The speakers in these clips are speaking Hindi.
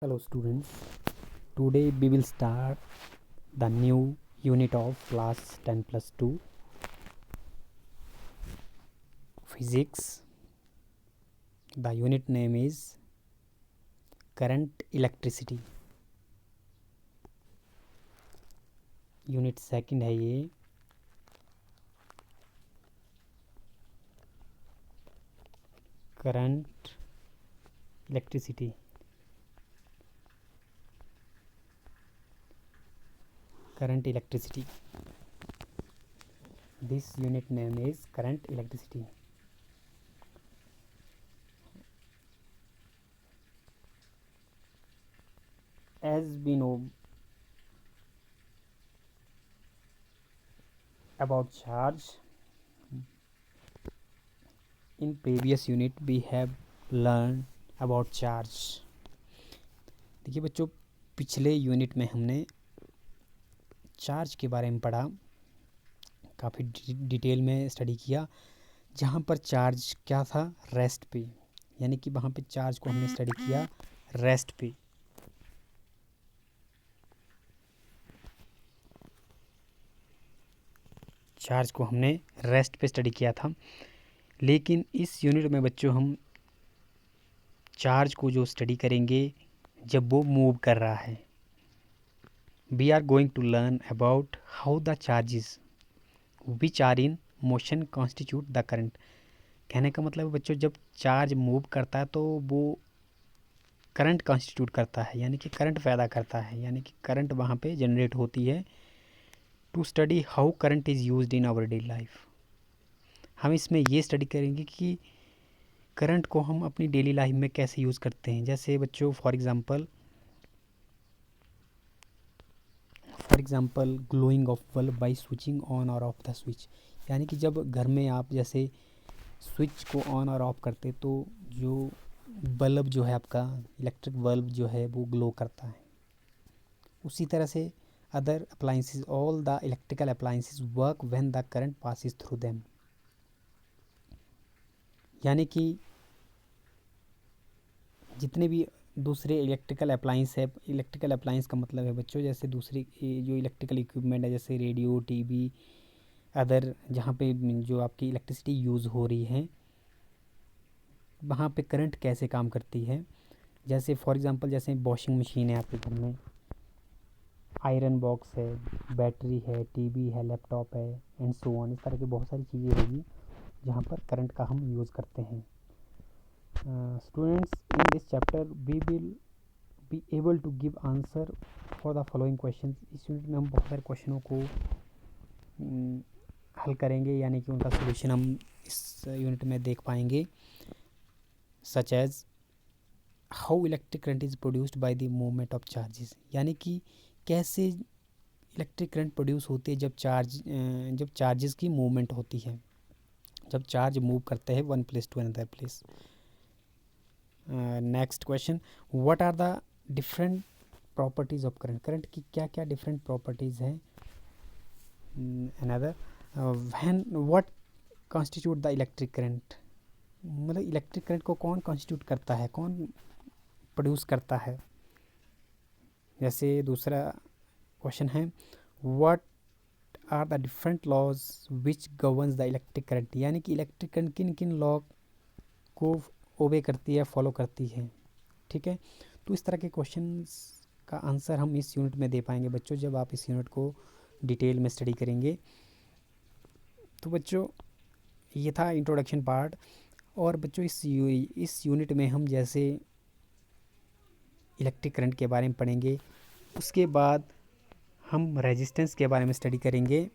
Hello students, today we will start the new unit of class 10 plus 2 physics. The unit name is current electricity. Unit second है ये. Current electricity. Current electricity. This unit name is current electricity. As we know about charge, in previous unit we have learned about charge. देखिए बच्चों, पिछले यूनिट में हमने चार्ज के बारे में पढ़ा, काफ़ी डिटेल में स्टडी किया, जहाँ पर चार्ज क्या था, रेस्ट पे, यानी कि वहाँ पे चार्ज को हमने स्टडी किया रेस्ट पे. चार्ज को हमने रेस्ट पे स्टडी किया था. लेकिन इस यूनिट में बच्चों हम चार्ज को जो स्टडी करेंगे जब वो मूव कर रहा है. We are going to learn about how the charges which are in motion constitute the current. कहने का मतलब बच्चों, जब चार्ज मूव करता है तो वो करंट कॉन्स्टिट्यूट करता है, यानी कि करंट पैदा करता है, यानी कि करंट वहाँ पे जनरेट होती है. To study how current is used in our daily life. हम इसमें ये स्टडी करेंगे कि करंट को हम अपनी डेली लाइफ में कैसे यूज़ करते हैं. जैसे बच्चों for example glowing of bulb by switching on और ऑफ द स्विच. यानी कि जब घर में आप जैसे स्विच को ऑन और ऑफ करते तो जो बल्ब जो है आपका इलेक्ट्रिक बल्ब जो है वो ग्लो करता है. उसी तरह से other appliances, all the electrical appliances work when the current passes through them. यानी कि जितने भी दूसरे इलेक्ट्रिकल अप्लाइंस है, इलेक्ट्रिकल अप्लाइंस का मतलब है बच्चों जैसे दूसरी जो इलेक्ट्रिकल इक्विपमेंट है, जैसे रेडियो, टीवी, अदर जहाँ पे जो आपकी इलेक्ट्रिसिटी यूज़ हो रही है वहाँ पे करंट कैसे काम करती है. जैसे फॉर एग्ज़ाम्पल जैसे वॉशिंग मशीन है आपके घर में, आयरन बॉक्स है, बैटरी है, टीवी है, लैपटॉप है, एंड सो ऑन. इस तरह की बहुत सारी चीज़ें होगी जहाँ पर करंट का हम यूज़ करते हैं. Students, in this chapter we will be able to give answer for the following question. इस यूनिट में हम बहुत सारे क्वेश्चनों को हल करेंगे, यानी कि उनका सोल्यूशन हम इस यूनिट में देख पाएंगे. Such as how electric current is produced by the movement of charges. यानी कि कैसे इलेक्ट्रिक करंट प्रोड्यूस होती है जब चार्जेस की मूवमेंट होती है, जब चार्ज मूव करते हैं one place to another place. Next question, what are the different properties of current. Current की क्या क्या डिफरेंट प्रॉपर्टीज़ हैं. Another, when what constitute the electric current. मतलब इलेक्ट्रिक करंट को कौन कॉन्स्टिट्यूट करता है, कौन प्रोड्यूस करता है. जैसे दूसरा क्वेश्चन है, what are the different laws which governs the electric current. यानी कि इलेक्ट्रिक करंट किन किन लॉ को ओबे करती है, फॉलो करती है. ठीक है, तो इस तरह के क्वेश्चंस का आंसर हम इस यूनिट में दे पाएंगे बच्चों, जब आप इस यूनिट को डिटेल में स्टडी करेंगे. तो बच्चों ये था इंट्रोडक्शन पार्ट. और बच्चों इस यूनिट में हम जैसे इलेक्ट्रिक करंट के बारे में पढ़ेंगे, उसके बाद हम रेजिस्टेंस के बारे में स्टडी करेंगे,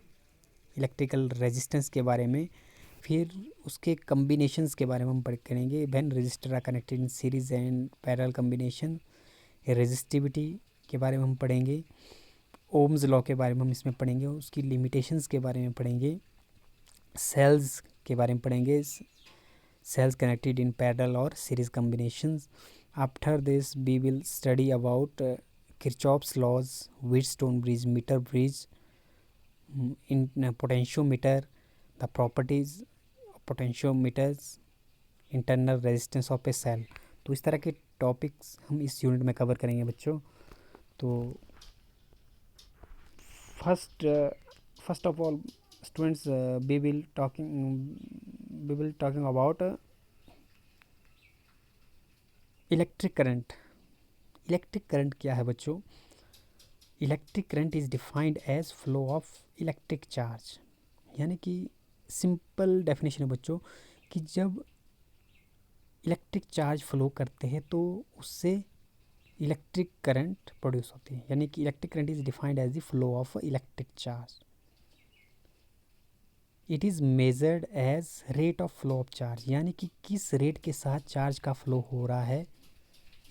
इलेक्ट्रिकल रेजिस्टेंस के बारे में. फिर उसके कम्बिनेशंस के बारे में हम करेंगे. When resistor are connected in series and parallel combination. Resistivity के बारे में हम पढ़ेंगे. ओम्स लॉ के बारे में हम इसमें पढ़ेंगे, उसकी लिमिटेशंस के बारे में पढ़ेंगे. सेल्स के बारे में पढ़ेंगे, सेल्स कनेक्टेड इन पैरेलल और series combinations. After this we will study about Kirchhoff's laws, Wheatstone bridge, meter bridge, in potentiometer, the properties of potentiometers, internal resistance of a cell. तो इस तरह के टॉपिक्स हम इस यूनिट में कवर करेंगे बच्चों। तो first of all students, we will talking about electric current. Electric current क्या है बच्चों? Electric current is defined as flow of electric charge. यानी कि सिंपल डेफिनेशन है बच्चों कि जब इलेक्ट्रिक चार्ज फ्लो करते हैं तो उससे इलेक्ट्रिक करंट प्रोड्यूस होती है। यानी कि electric current is defined as the flow of electric charge. It is measured as rate of flow of charge. यानी कि किस रेट के साथ चार्ज का फ्लो हो रहा है,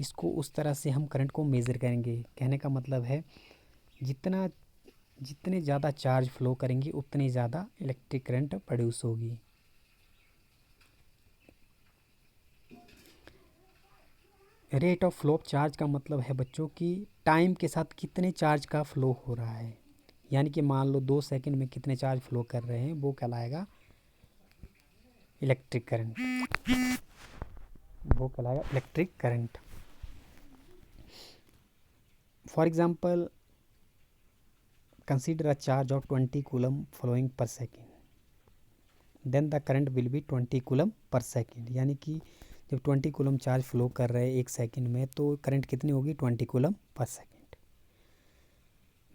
इसको उस तरह से हम करंट को मेज़र करेंगे। कहने का मतलब है जितने ज़्यादा चार्ज फ्लो करेंगे उतनी ज़्यादा इलेक्ट्रिक करंट प्रोड्यूस होगी। Rate of flow of charge का मतलब है बच्चों कि टाइम के साथ कितने चार्ज का फ्लो हो रहा है। यानी कि मान लो 2 सेकंड में कितने चार्ज फ्लो कर रहे हैं, वो कहलाएगा इलेक्ट्रिक करंट। वो कहलाएगा electric current. For example, consider a charge of 20 coulomb flowing per second, then the current will be 20 coulomb per second. यानी कि जब 20 कूलम चार्ज फ्लो कर रहे हैं 1 सेकेंड में, तो करंट कितनी होगी? 20 coulomb per second.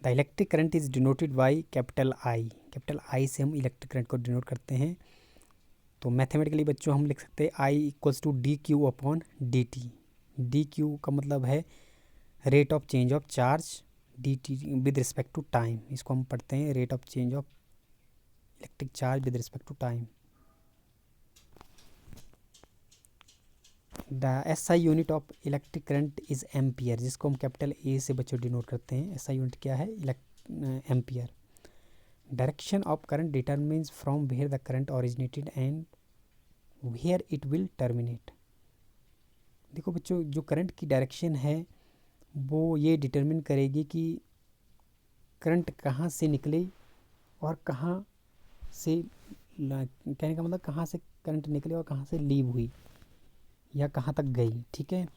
The electric current is denoted by capital I. Capital I से हम इलेक्ट्रिक करंट को डिनोट करते हैं। तो मैथमेटिकली बच्चों हम लिख सकते हैं I equals to D Q upon D T. D Q का मतलब है rate of change of charge, D T with respect to time. इसको हम पढ़ते हैं rate of change of electric charge with respect to time. The SI unit of electric current is ampere, जिसको हम कैपिटल ए से बच्चों डिनोट करते हैं। एसआई यूनिट क्या है? Ampere. Direction of current determines from where the current originated and where it will terminate. देखो बच्चों, जो करंट की डायरेक्शन है वो ये डिटरमिन करेगी कि करंट कहाँ से निकले और कहाँ से, कहने का मतलब कहाँ से करंट निकले और कहाँ से लीव हुई या कहाँ तक गई। ठीक है।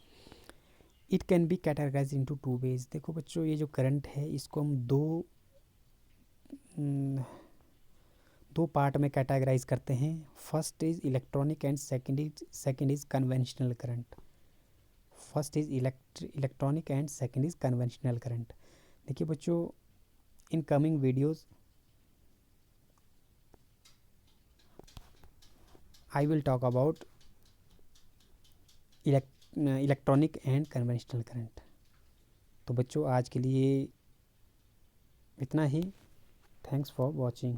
It can be categorise into 2 ways. देखो बच्चों, ये जो करंट है इसको हम दो पार्ट में कैटेगराइज करते हैं। First is electronic and second is conventional current. First is electronic and second is conventional current. देखिए बच्चों, in coming videos I will talk about electronic and conventional current. तो बच्चों आज के लिए इतना ही। Thanks for watching.